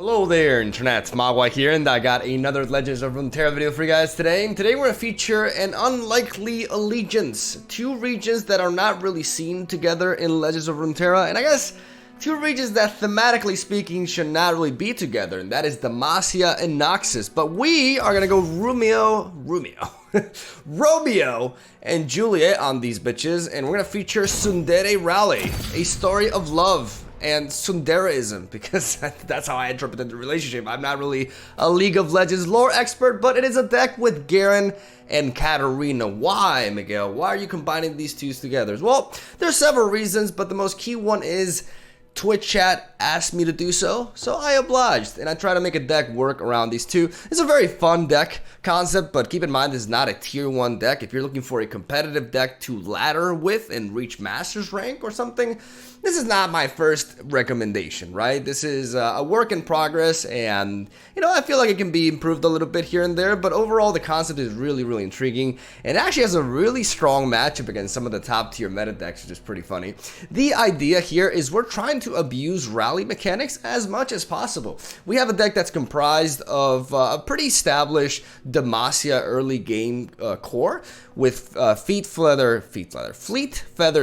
Hello there, Internet. Mogwai here, and I got another Legends of Runeterra video for you guys today. And today we're going to feature an unlikely allegiance. Two regions that are not really seen together in Legends of Runeterra, and I guess two regions that thematically speaking should not really be together, and that is Demacia and Noxus. But we are going to go Romeo and Juliet on these bitches, and we're going to feature Tsundere Rally, a story of love and Tsundereism, because that's how I interpreted the relationship. I'm not really a League of Legends lore expert, but it is a deck with Garen and KATARINA. Why, Miguel? Why are you combining these two together? Well, there's several reasons, but the most key one is Twitch chat asked me to do so I obliged, and I try to make a deck work around these two. It's a very fun deck concept, but keep in mind this is not a tier 1 deck. If you're looking for a competitive deck to ladder with and reach Masters rank or something, this is not my first recommendation, right? This is a work in progress, and you know, I feel like it can be improved a little bit here and there, but overall the concept is really intriguing, and it actually has a really strong matchup against some of the top tier meta decks, which is pretty funny. The idea here is we're trying to abuse rally mechanics as much as possible. We have a deck that's comprised of a pretty established Demacia early game core with Fleet Feather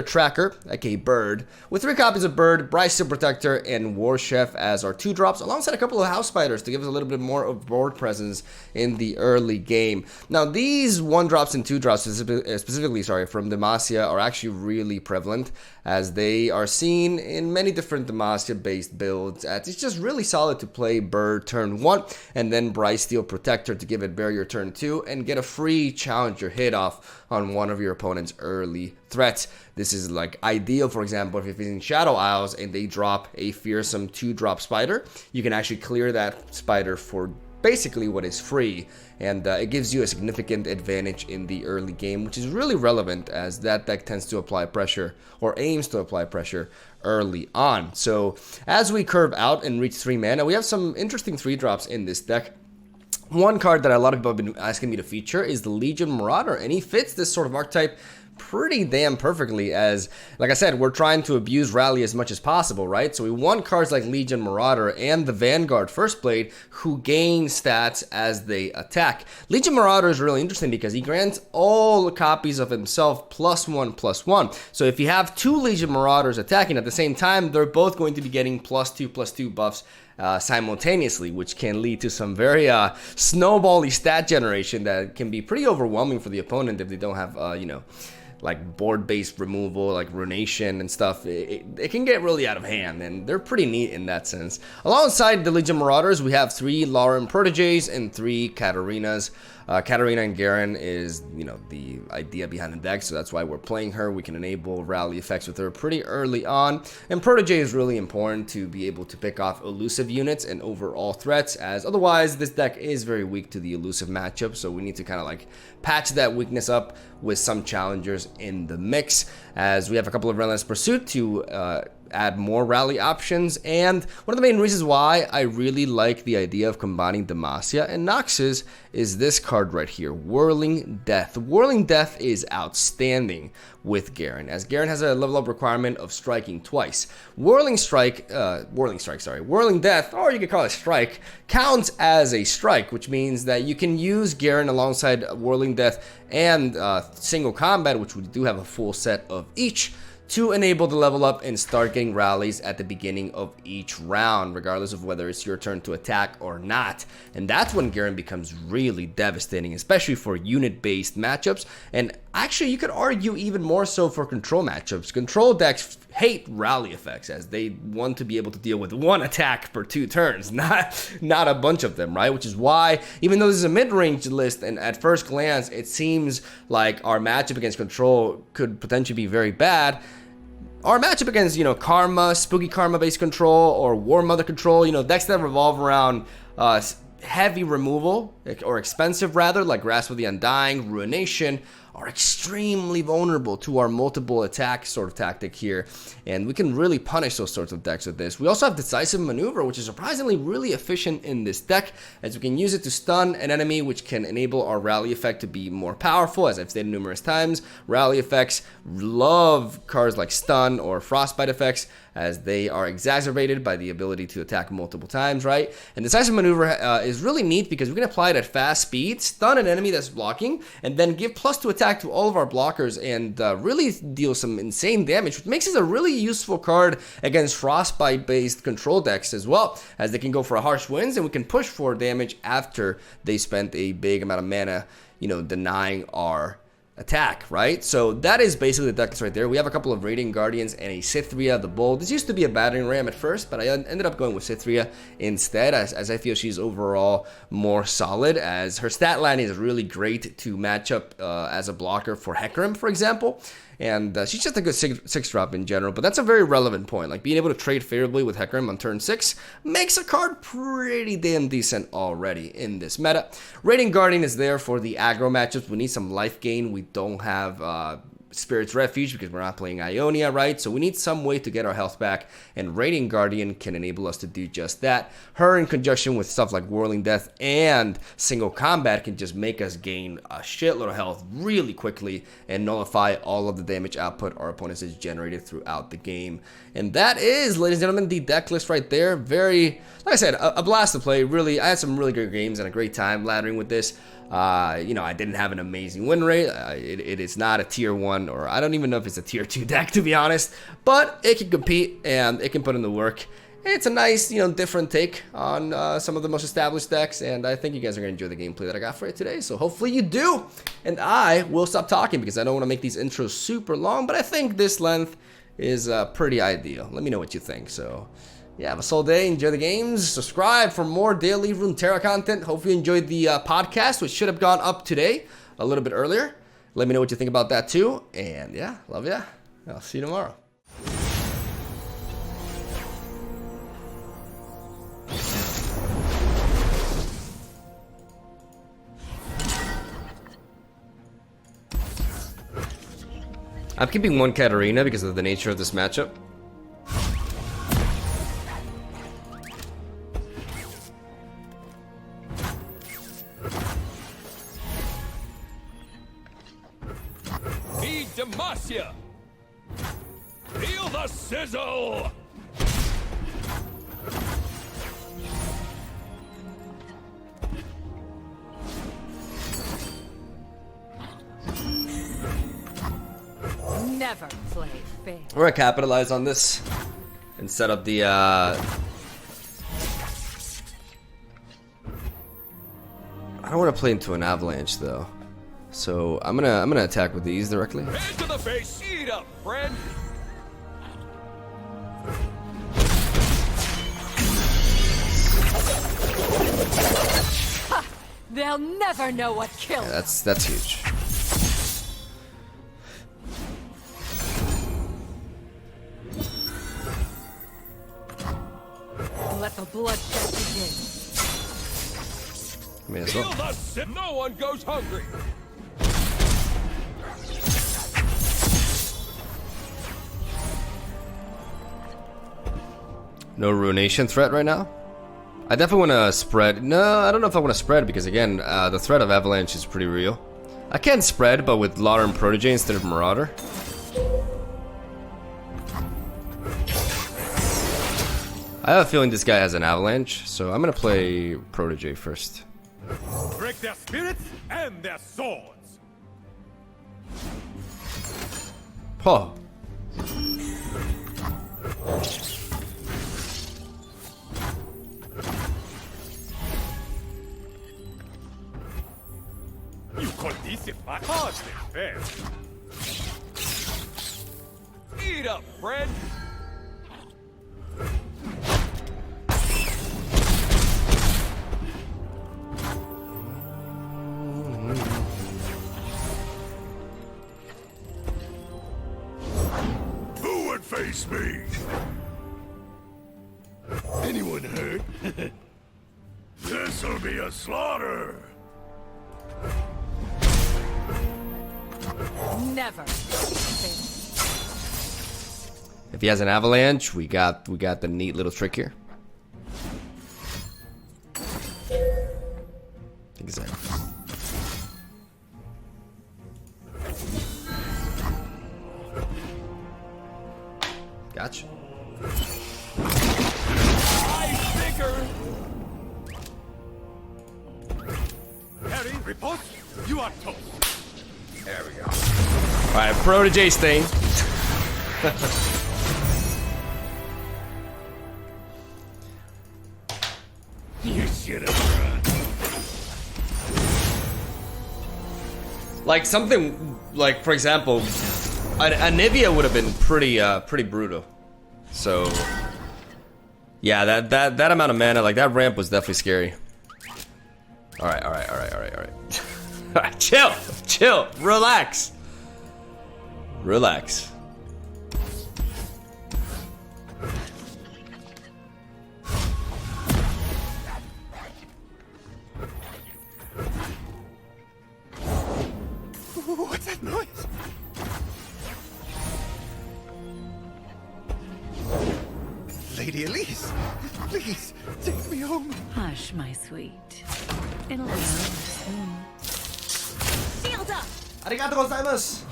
Tracker, aka Bird, with 3 copies of Bird, Bryce Protector, and War Chef as our 2 drops, alongside a couple of House Spiders to give us a little bit more of board presence in the early game. Now, these 1 drops and 2 drops specifically from Demacia are actually really prevalent, as they are seen in many different Demacia-based builds. It's just really solid to play Bird turn 1, and then Bryce Steel Protector to give it Barrier turn 2, and get a free Challenger hit off on one of your opponent's early threats. This is like ideal, for example, if you're facing Shadow Isles and they drop a fearsome 2-drop spider, you can actually clear that spider for basically what is free, and it gives you a significant advantage in the early game, which is really relevant as that deck tends to apply pressure, or aims to apply pressure, early on. So as we curve out and reach 3 mana, we have some interesting 3-drops in this deck. One card that a lot of people have been asking me to feature is the Legion Marauder, and he fits this sort of archetype pretty damn perfectly, as like I said, we're trying to abuse rally as much as possible, right? So we want cards like Legion Marauder and the Vanguard First Blade, who gain stats as they attack. Legion Marauder is really interesting because he grants all copies of himself +1/+1. So if you have 2 Legion Marauders attacking at the same time, they're both going to be getting +2/+2 buffs simultaneously, which can lead to some very snowbally stat generation that can be pretty overwhelming for the opponent if they don't have you know, like board-based removal, like runation and stuff. It can get really out of hand, and they're pretty neat in that sense. Alongside the Legion Marauders, we have 3 Lauren Proteges and 3 Katarinas. KATARINA and Garen is, you know, the idea behind the deck, so that's why we're playing her. We can enable rally effects with her pretty early on, and Protege is really important to be able to pick off elusive units and overall threats, as otherwise this deck is very weak to the elusive matchup, so we need to kind of like patch that weakness up with some challengers in the mix, as we have a couple of Relentless Pursuit to add more rally options. And one of the main reasons why I really like the idea of combining Demacia and Noxus is this card right here, Whirling Death. Whirling Death is outstanding with Garen, as Garen has a level up requirement of striking twice. Whirling Death, or you could call it Strike, counts as a strike, which means that you can use Garen alongside Whirling Death and single combat, which we do have a full set of each, to enable the level up and start getting rallies at the beginning of each round, regardless of whether it's your turn to attack or not. And that's when Garen becomes really devastating, especially for unit-based matchups, and actually you could argue even more so for control matchups. Control decks hate rally effects, as they want to be able to deal with 1 attack per 2 turns, not a bunch of them, right? Which is why, even though this is a mid-range list, and at first glance it seems like our matchup against control could potentially be very bad, our matchup against, you know, Karma, Spooky Karma-based control, or War Mother control, you know, decks that revolve around heavy removal, or expensive rather, like Grasp of the Undying, Ruination, are extremely vulnerable to our multiple attack sort of tactic here, and we can really punish those sorts of decks with this. We also have Decisive Maneuver, which is surprisingly really efficient in this deck, as we can use it to stun an enemy, which can enable our rally effect to be more powerful. As I've stated numerous times, rally effects love cards like stun or frostbite effects, as they are exacerbated by the ability to attack multiple times, right? And Decisive Maneuver is really neat because we can apply it at fast speed, stun an enemy that's blocking, and then give +2 attack to all of our blockers and really deal some insane damage, which makes it a really useful card against frostbite-based control decks as well, as they can go for a harsh winds and we can push for damage after they spent a big amount of mana, you know, denying our attack, right? So that is basically the deck that's right there. We have a couple of Radiant Guardians and a Cythria the Bull. This used to be a battering ram at first, but I ended up going with Cythria instead, as I feel she's overall more solid, as her stat line is really great to match up as a blocker for Hecarim, for example. And she's just a good 6-drop in general, but that's a very relevant point. Like, being able to trade favorably with Hecarim on turn 6 makes a card pretty damn decent already in this meta. Radiant Guardian is there for the aggro matchups. We need some life gain. We don't have Spirit's Refuge because we're not playing Ionia, right? So we need some way to get our health back, and Radiant Guardian can enable us to do just that. Her, in conjunction with stuff like Whirling Death and Single Combat, can just make us gain a shitload of health really quickly and nullify all of the damage output our opponents has generated throughout the game. And that is, ladies and gentlemen, the deck list right there. Very, like I said, a blast to play. Really, I had some really good games and a great time laddering with this. You know, I didn't have an amazing win rate. It is not a tier 1, or I don't even know if it's a tier 2 deck, to be honest, but it can compete and it can put in the work. It's a nice, you know, different take on some of the most established decks, and I think you guys are going to enjoy the gameplay that I got for you today, so hopefully you do. And I will stop talking because I don't want to make these intros super long, but I think this length is pretty ideal. Let me know what you think. So yeah, have a solid day, enjoy the games, subscribe for more daily Runeterra content. Hope you enjoyed the podcast, which should have gone up today, a little bit earlier. Let me know what you think about that too, and yeah, love ya. I'll see you tomorrow. I'm keeping one KATARINA because of the nature of this matchup. Demacia! Feel the sizzle! Never play fair. We're gonna capitalize on this and set up the I don't want to play into an avalanche though. So I'm gonna attack with these directly. Head to the face, eat up, friend. Ha! They'll never know what killed. Yeah, that's huge. Let the bloodshed begin. May as well. Feel the no one goes hungry. No ruination threat right now. I definitely want to spread. No, I don't know if I want to spread because again, the threat of avalanche is pretty real. I can spread, but with Lauder and Protege instead of Marauder. I have a feeling this guy has an avalanche, so I'm gonna play Protege first. Break their spirits and their swords. Oh. You call this a fight? Hardly fair. Eat up, friend. Who would face me? Anyone hurt? This'll be a slaughter. never fail. If he has an avalanche, we got the neat little trick here. Exactly. Gotcha. Harry, report. You are toast. There we go. Alright, protege thing. You should have run. Like something like, for example, a Nivea would have been pretty brutal. So yeah, that amount of mana, like that ramp was definitely scary. Alright. Alright, chill, relax. What's that noise? Lady Elise, please take me home. Hush, my sweet. It'll be over soon. Shield up! Arigato gozaimasu.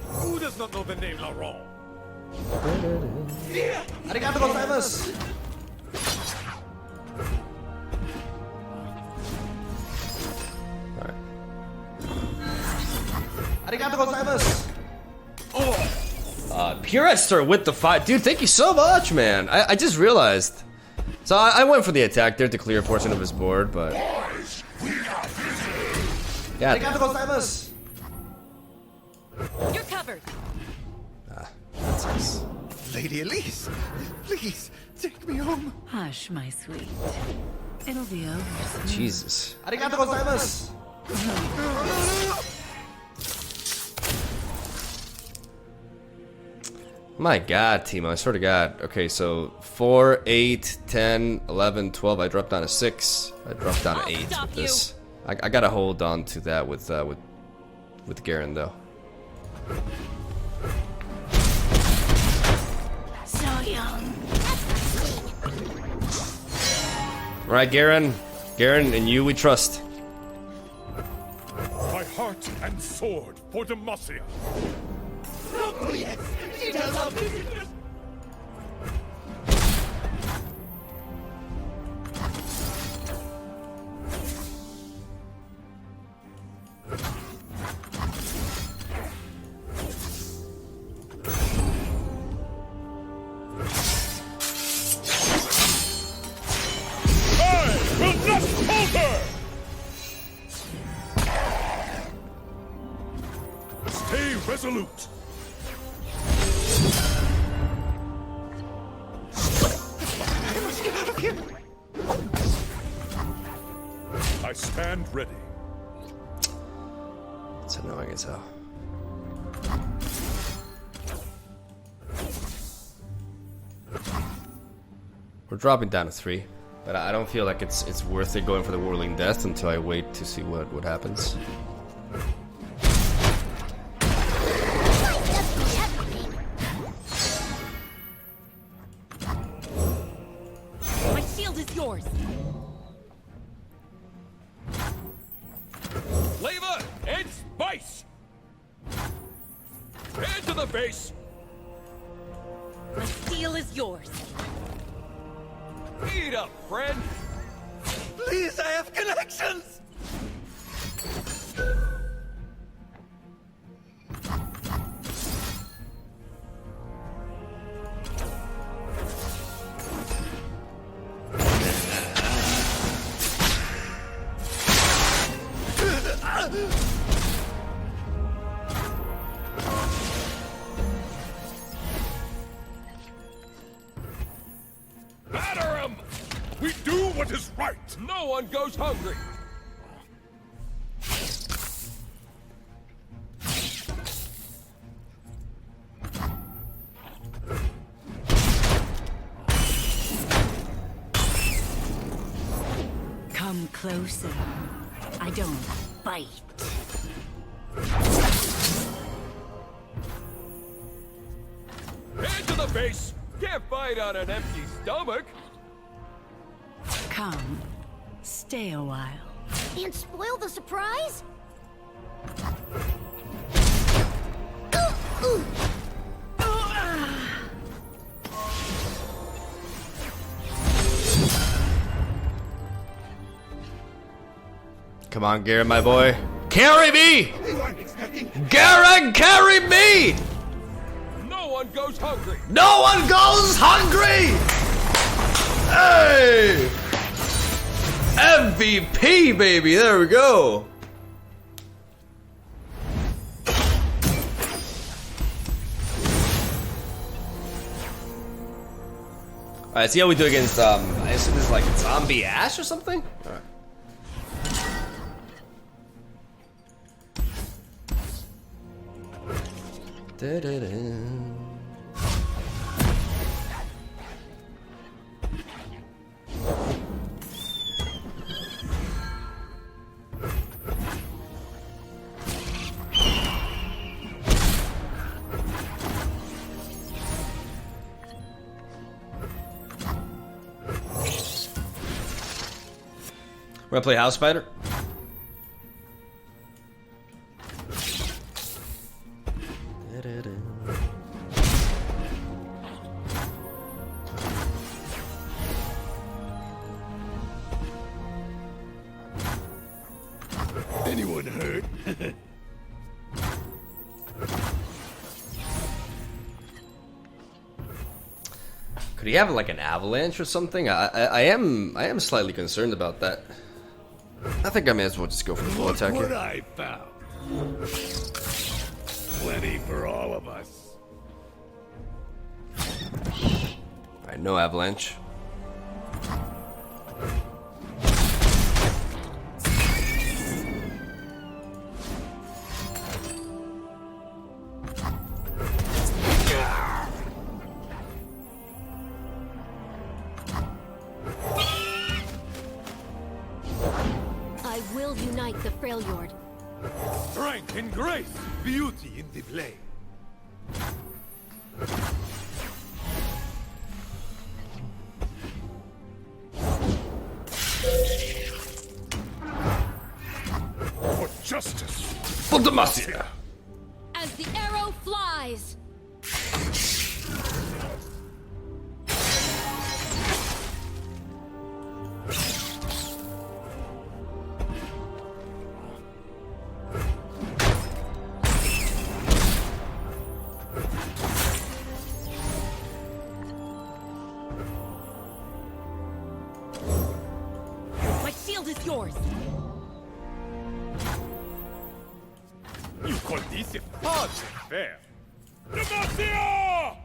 Who does not know the name Laurent? Arigato gozaimasu. Alright. Arigato gozaimasu. Purister with the fight. Dude, thank you so much, man. I just realized. So I went for the attack there to clear a portion of his board, but... Yeah. You're covered. That's nice. Lady Elise, please take me home. Hush, my sweet. It'll be over soon. Jesus. Arigato gozaimasu. My god, Timo, I swear to god. Okay, so 4, 8, 10, 11, 12. I dropped down to 6. I dropped down to 8 with this. I gotta hold on to that with Garen though. So young. Alright, Garen. Garen and you we trust. My heart and sword for Demacia. Oh, yes. She does love me. I will not falter! Stay resolute. I must get out of here. I stand ready. It's annoying as hell. We're dropping down to 3, but I don't feel like it's worth it going for the Whirling Death until I wait to see what happens. My shield is yours. Flavor and spice. Into the face. My steel is yours. Eat up, friend. Please, I have connections. Batter him! We do what is right. No one goes hungry. closer. I don't bite. Head to the base! Can't fight on an empty stomach! Come, stay a while. And spoil the surprise? Come on, Garen, my boy. Carry me! Garen, carry me! No one goes hungry! No one goes hungry! Hey! MVP, baby. There we go. Alright, see how we do against, I assume this is like Zombie Ash or something? Alright. We're gonna play House Spider. Anyone hurt? Could he have like an avalanche or something? I am slightly concerned about that. I think I may as well just go for the full attack What here. I found. Plenty for all of us. Alright, no avalanche. I will unite the Freljord. Strength and grace, beauty in the blade. For justice. For Demacia! As the arrow flies. My shield is yours. You call this a fun affair? Demacia!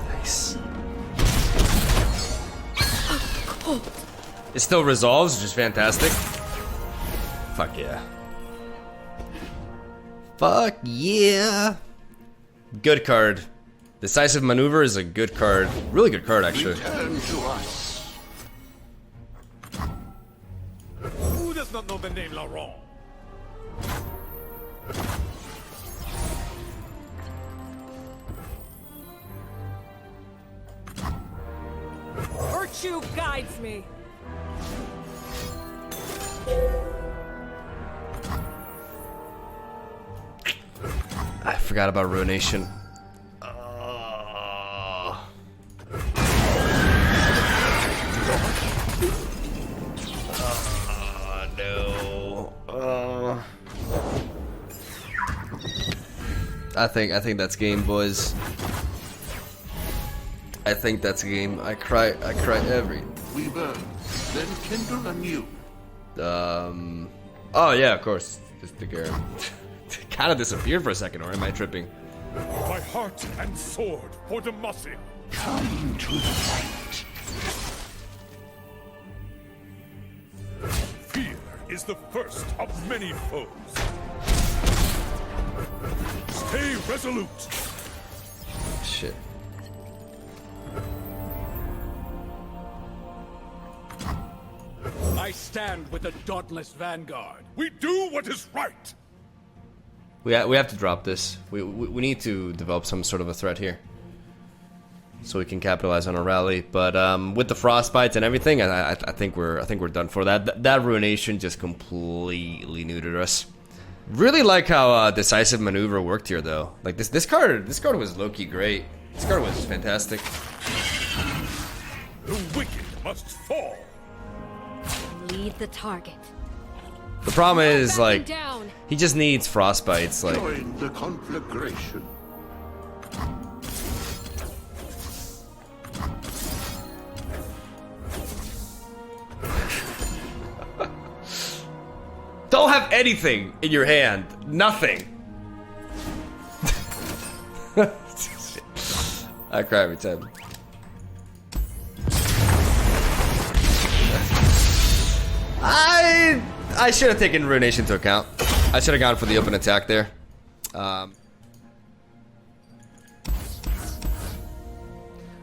Nice. It still resolves, which is fantastic. Fuck yeah. Fuck yeah. Good card. Decisive Maneuver is a good card. Really good card, actually. Return to us. Who does not know the name Laurent? Virtue guides me. I forgot about Ruination. No. I think that's game, boys. I think that's game. I cry every We burn. then kindle anew. Oh yeah, of course. Just the Garen. Kind of disappeared for a second, or am I tripping? My heart and sword for Demacia. Come to the light. Fear is the first of many foes. Stay resolute. Shit. I stand with the dauntless vanguard. We do what is right. We have to drop this. We need to develop some sort of a threat here, so we can capitalize on a rally. But with the frostbites and everything, I think we're done for that. That ruination just completely neutered us. Really like how decisive maneuver worked here, though. Like this card was low-key great. This card was fantastic. The wicked must fall. Lead the target. The problem is, like, Down. he just needs frostbites. Like, Join the conflagration. don't have anything in your hand. Nothing. I cry every time. I should have taken Ruination into account. I should have gone for the open attack there. I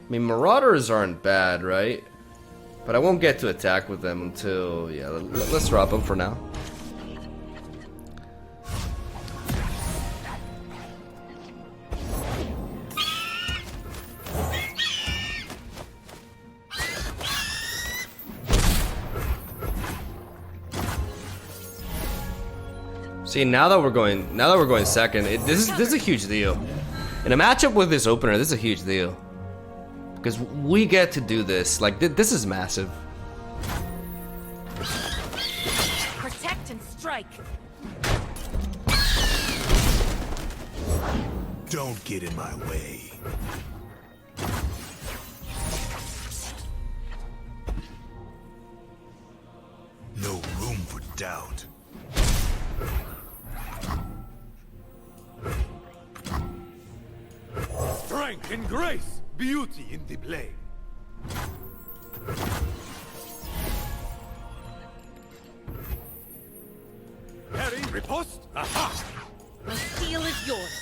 mean, Marauders aren't bad, right? But I won't get to attack with them until... Yeah, let's drop them for now. See, now that we're going second, this is a huge deal. In a matchup with this opener, this is a huge deal. Because we get to do this. Like, this is massive. Protect and strike. Don't get in my way. No room for doubt. Strength and grace, beauty in the blade. Harry, riposte. Aha! The steel is yours.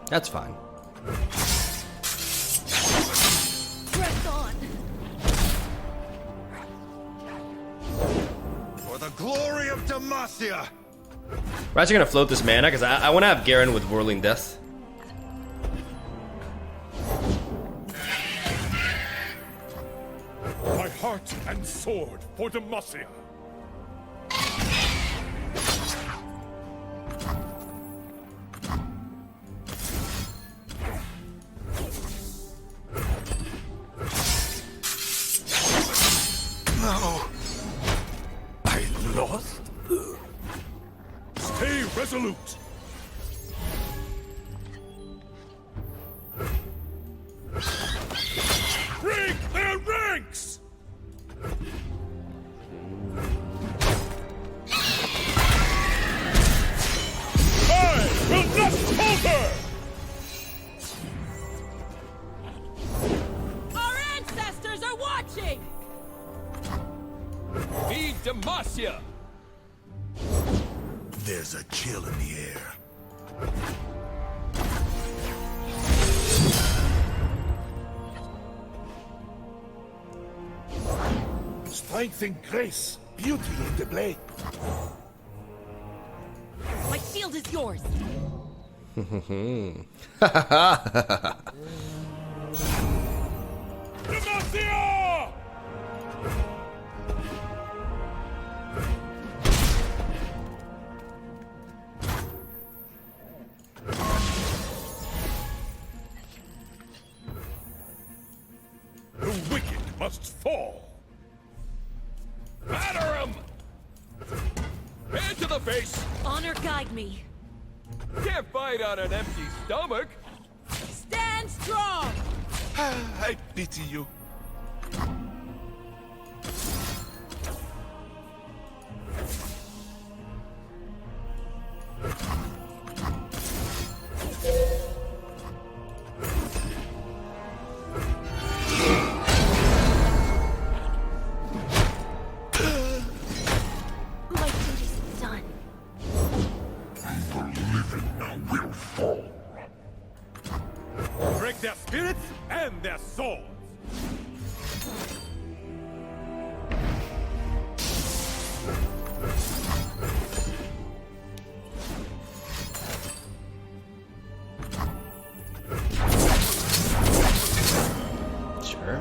That's fine. Press on. For the glory of Demacia! We're actually gonna float this mana because I want to have Garen with Whirling Death. My heart and sword for Demacia. No. I lost? Stay resolute. Break their ranks! I will not falter! Our ancestors are watching. Feed Demacia! There's a chill in the air. Strength and grace, beauty in the blade. My shield is yours. Demacia! The wicked must fall. Batter him! Head to the face! Honor guide me. Can't fight on an empty stomach. Stand strong! I pity you. My duty is done. The living will fall. Break their spirits and their souls. Sure.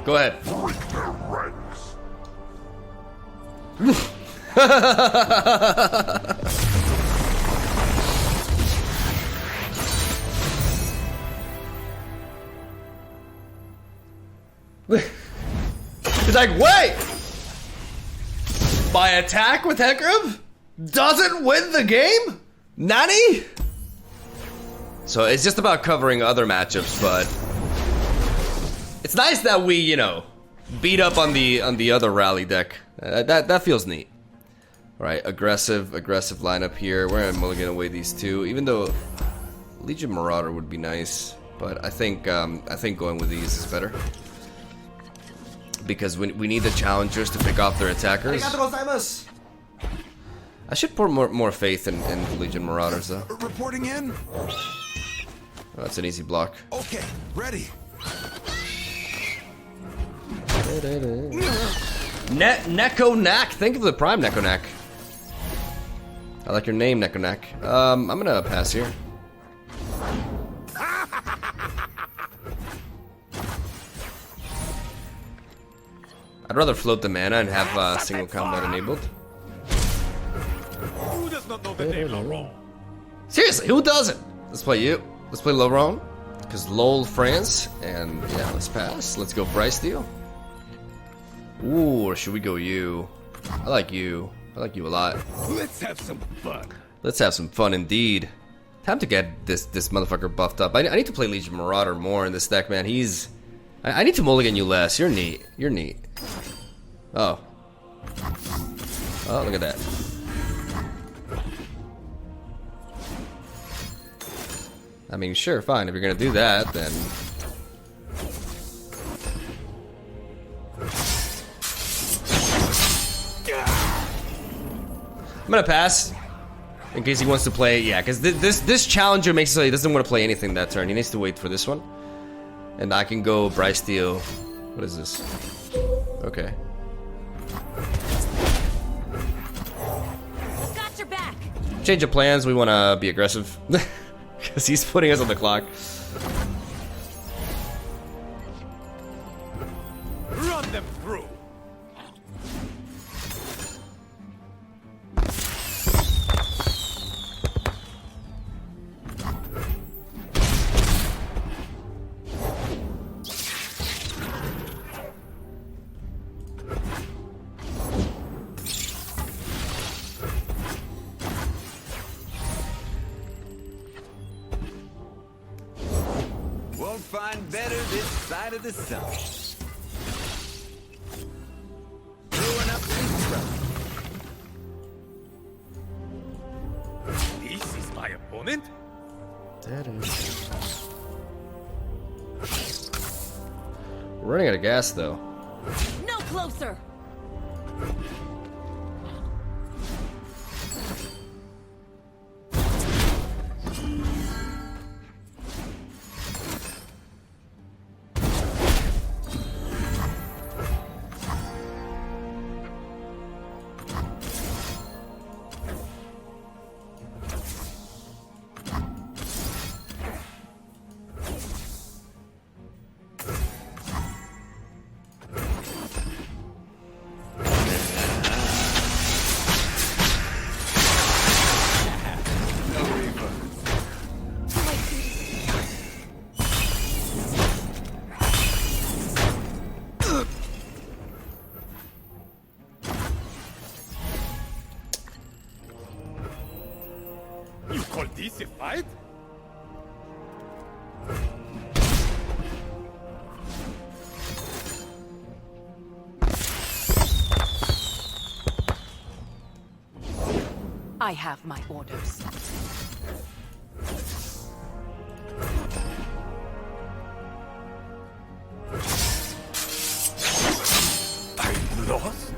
Go ahead. Break their ranks. He's like, wait! My attack with Hecarim doesn't win the game? Nani? So it's just about covering other matchups, but it's nice that we, you know, beat up on the other rally deck. That feels neat. All right, aggressive lineup here. We're gonna mulligan away these two, even though Legion Marauder would be nice, but I think going with these is better. Because we need the challengers to pick off their attackers. I should put more faith in Legion Marauders though. Reporting in. Oh, that's an easy block. Okay, ready. Nekonak. Think of the Prime Nekonak. I like your name, Nekonak. I'm gonna pass here. I'd rather float the mana and have single combat enabled. Who does not know the name Laurent? Seriously, who doesn't? Let's play you. Let's play Laurent. Because LOL France. And yeah, let's pass. Let's go Bryce Deal. Ooh, or should we go you? I like you. I like you a lot. Let's have some fun. Let's have some fun indeed. Time to get this motherfucker buffed up. I need to play Legion Marauder more in this deck, man. He's... I need to mulligan you less. You're neat. You're neat. Oh. Oh, look at that. I mean, sure, fine. If you're gonna do that, then... I'm gonna pass. In case he wants to play... Yeah, because this challenger makes it so he doesn't want to play anything that turn. He needs to wait for this one. And I can go Bryce Steele. What is this? Okay. Got your back! Change of plans, we want to be aggressive. Because he's putting us on the clock. Run them through. Won't find better this side of the sun. Throwing up the This is my opponent. We're running out of gas, though. No closer! easy fight? I have my orders. I'm lost?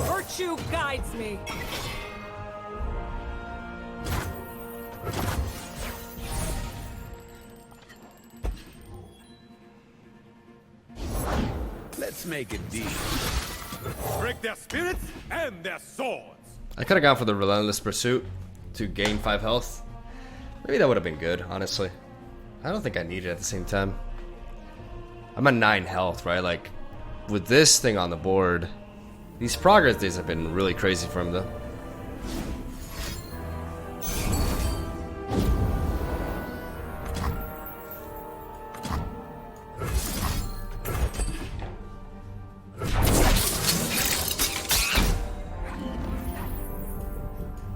Virtue guides me. Let's make a deal. Break their spirits and their swords. I could have gone for the Relentless Pursuit to gain 5 health. Maybe that would have been good, honestly. I don't think I need it at the same time. I'm at 9 health, right? Like, with this thing on the board, these progress days have been really crazy for him, though.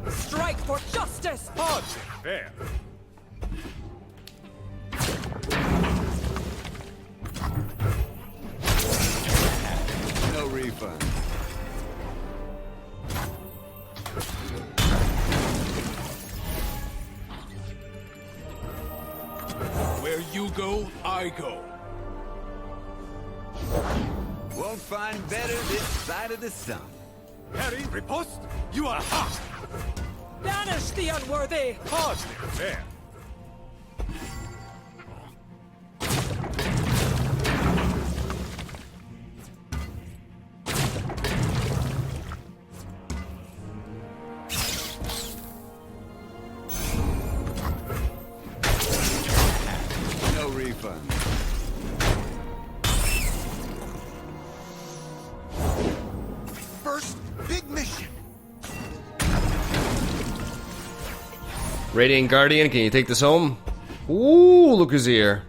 Strike for justice! Hardly fair. No refund. Where you go, I go. Won't find better this side of the sun. Harry, riposte. You are hot. Banish the unworthy! Hardly fair. No refund. First big mission. Radiant Guardian, can you take this home? Ooh, look who's here.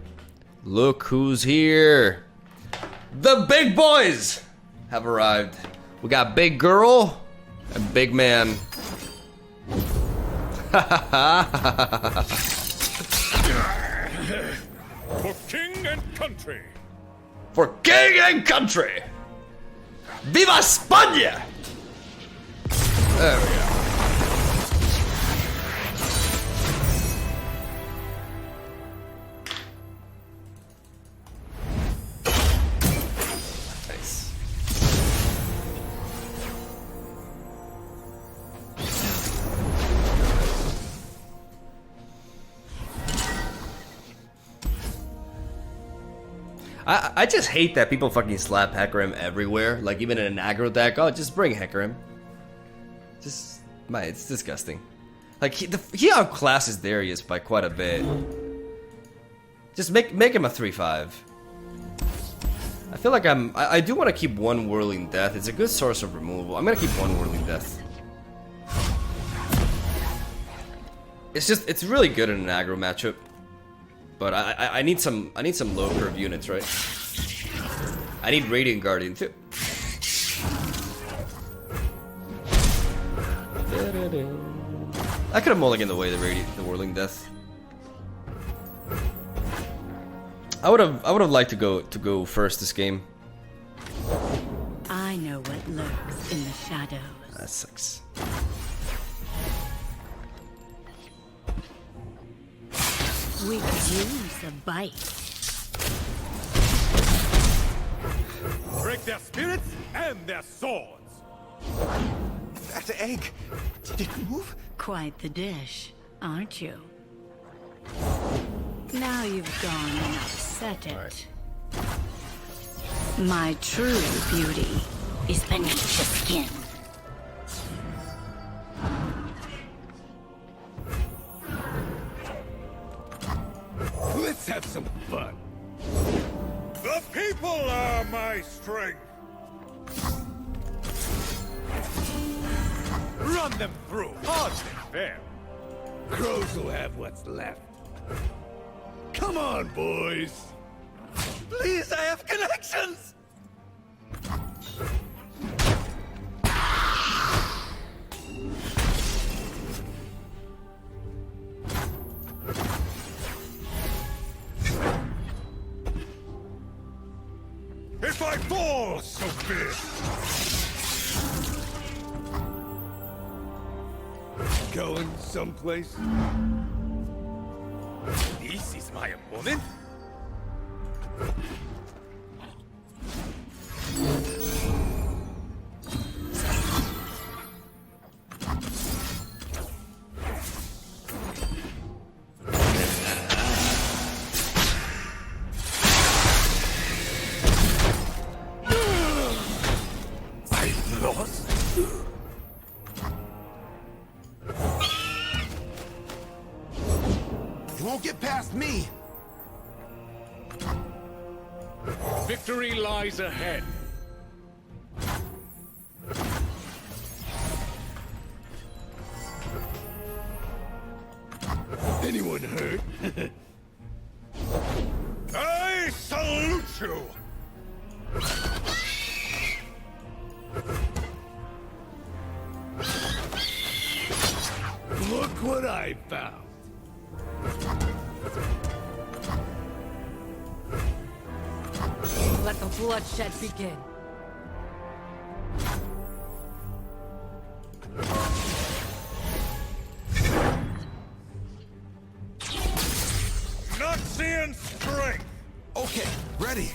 Look who's here. The big boys have arrived. We got Big Girl and Big Man. For king and country. For king and country. Viva España! There we go. Nice. I just hate that people fucking slap Hecarim everywhere. Like, even in an aggro deck. Oh, just bring Hecarim. Just, it's disgusting. Like, he outclasses Darius by quite a bit. Just make him a 3/5. I feel like I do want to keep one Whirling Death. It's a good source of removal. I'm gonna keep one Whirling Death. It's really good in an aggro matchup. But I need some low curve units, right? I need Radiant Guardian too. I could have mulliganed away the Whirling Death. I would have liked to go first this game. I know what lurks in the shadows. That sucks. We could use a bite. Break their spirits and their swords. That egg, did it move? Quite the dish, aren't you? Now you've gone and upset it. My true beauty is beneath the skin. Let's have some fun. The people are my strength. Run them through. Hardly fair. Crows will have what's left. Come on, boys. Please, I have connections! If I fall, so be it. Going someplace? This is my opponent? Get past me! Victory lies ahead. Anyone hurt? I salute you! Look what I found. Let the bloodshed begin. Not seeing strength. Okay, ready.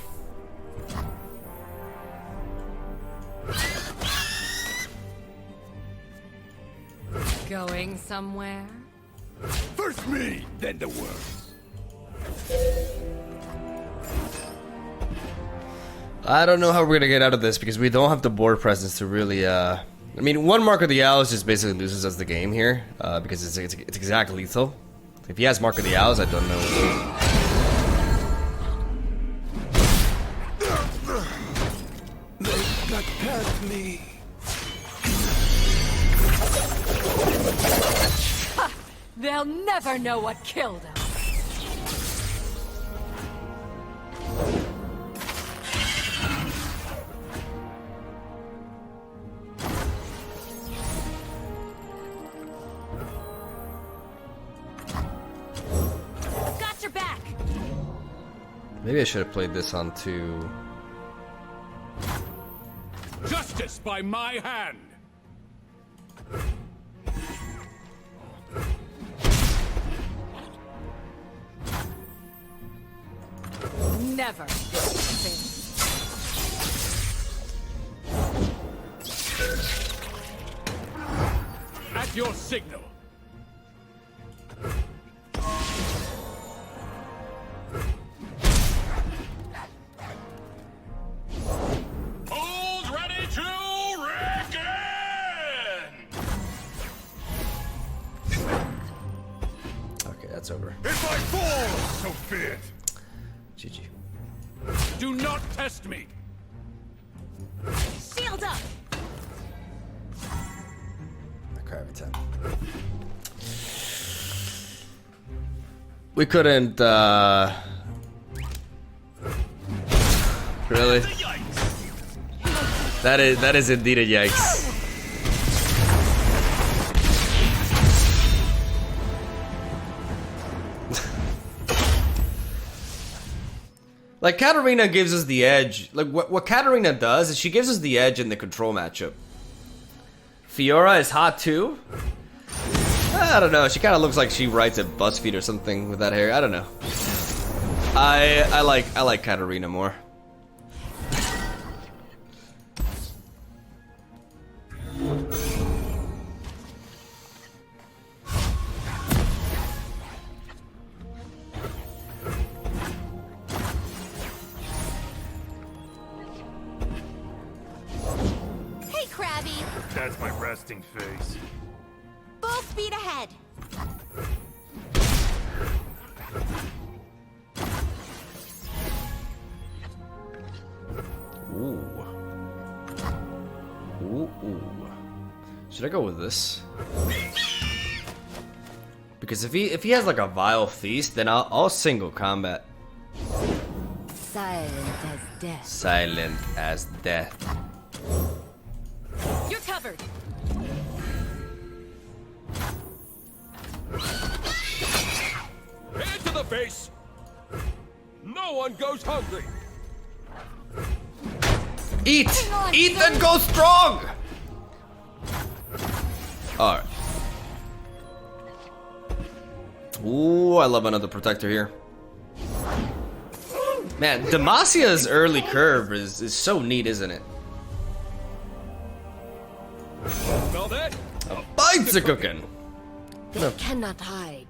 Going somewhere? First me, then the words. I don't know how we're gonna get out of this because we don't have the board presence to really. I mean, one Mark of the Owls just basically loses us the game here because it's exact lethal. If he has Mark of the Owls, I don't know. They got past me. They'll never know what killed us. Got your back. Maybe I should have played this on two. Justice by my hand. Never. At your signal. Hold ready to reckon! Okay, that's over. If I fall, so be it. GG. Do not test me. Shield up. Crap, it's out. We couldn't, really? That is indeed a yikes. Like, Katarina gives us the edge. Like, what Katarina does is she gives us the edge in the control matchup. Fiora is hot too? I don't know. She kind of looks like she writes at BuzzFeed or something with that hair. I don't know. I like Katarina more. Hey, Krabby. That's my resting face. Full speed ahead. Ooh. Ooh, ooh. Should I go with this? Because if he has like a vile feast, then I'll single combat. Silent as death. Silent as death. You're covered. Head to the base. No one goes hungry. Eat! Eat and go strong! Alright. Ooh, I love another protector here. Man, Demasia's early curve is so neat, isn't it? Well then, Bites are cooking! They cannot hide.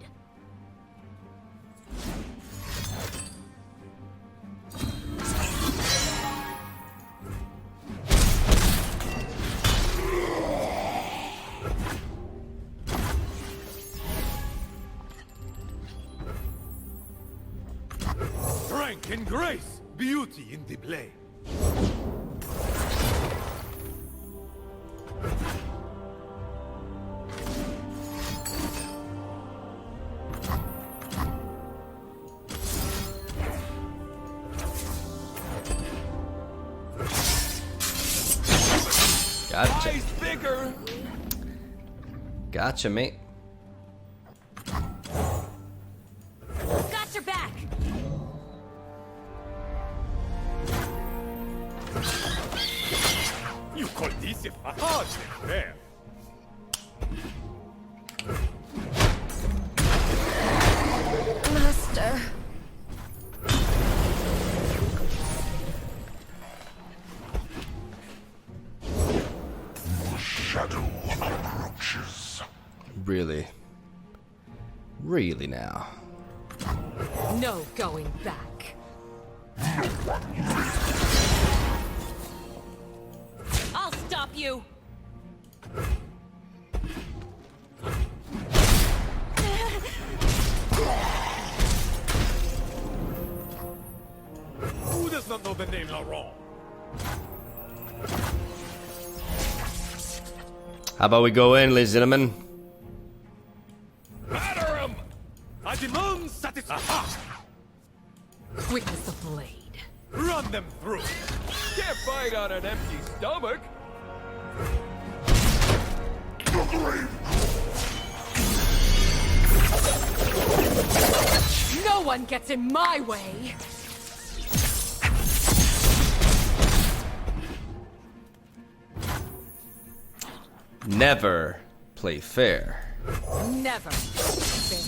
Strength and grace, beauty in the play. Gotcha. Eyes bigger. Gotcha, mate. Got your back. You call this a hard fair? Master. The shadow approaches. Really? Really now? No going back. I'll stop you. Who does not know the name Laurent? How about we go in, ladies and gentlemen? Batter him! I demand satisfaction. Quick as the blade. Run them through. Can't fight on an empty stomach. No one gets in my way. Never play fair. Never. Fair.